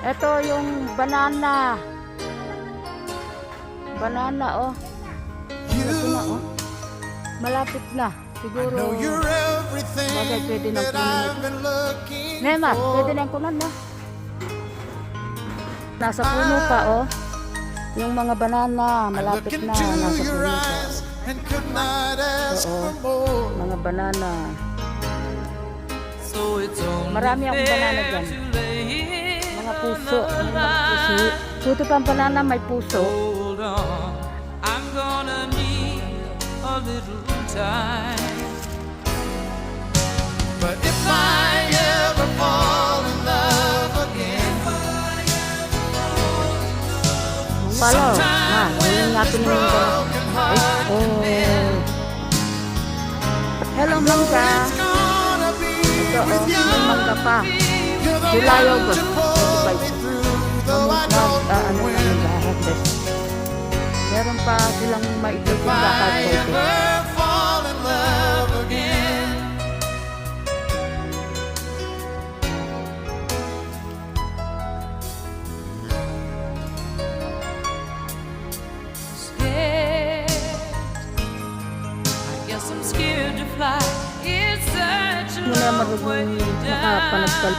Ito yung banana. Banana, oh. Ito na, oh. Malapit na. Siguro, bagay pwede ng kunan. Nema, pwede ng kunan na. Nasa puno pa, oh. Yung mga banana, malapit na. Nasa puno pa. Oo, mga banana. Marami akong banana dyan. Mga puso. Mga puso. Puto pang banana, may puso. I'm gonna need a little time. But if I ever fall in love again, Follow. Huling natin yung oh. Hello, mangga. Ito, oh. May mangga pa. July, August. Ano na nag-harvest. Meron pa silang maitlog yung lakad ko. Muna marunong makapanagpal.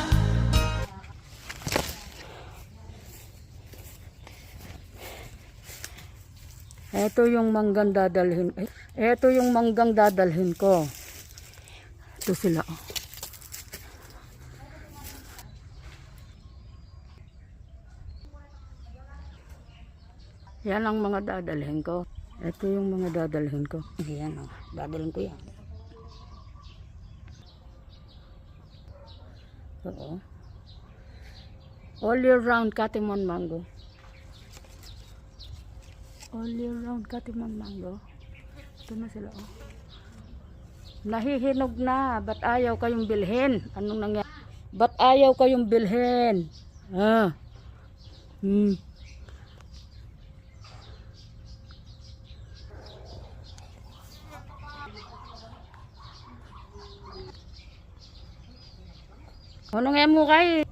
Ito yung manggang dadalhin. Ito yung manggang dadalhin ko. Ito sila. Yan ang mga dadalhin ko. Ito yung mga dadalhin ko. Yan o. Dadalhin ko yan. Oo. All year round Katimon mango. All year round Katimon mango. Ito na sila, oh. Nahihinog na. Ba't ayaw kayong bilhin? Anong nangyari? Ba't ayaw kayong bilhin? Anong mo kay?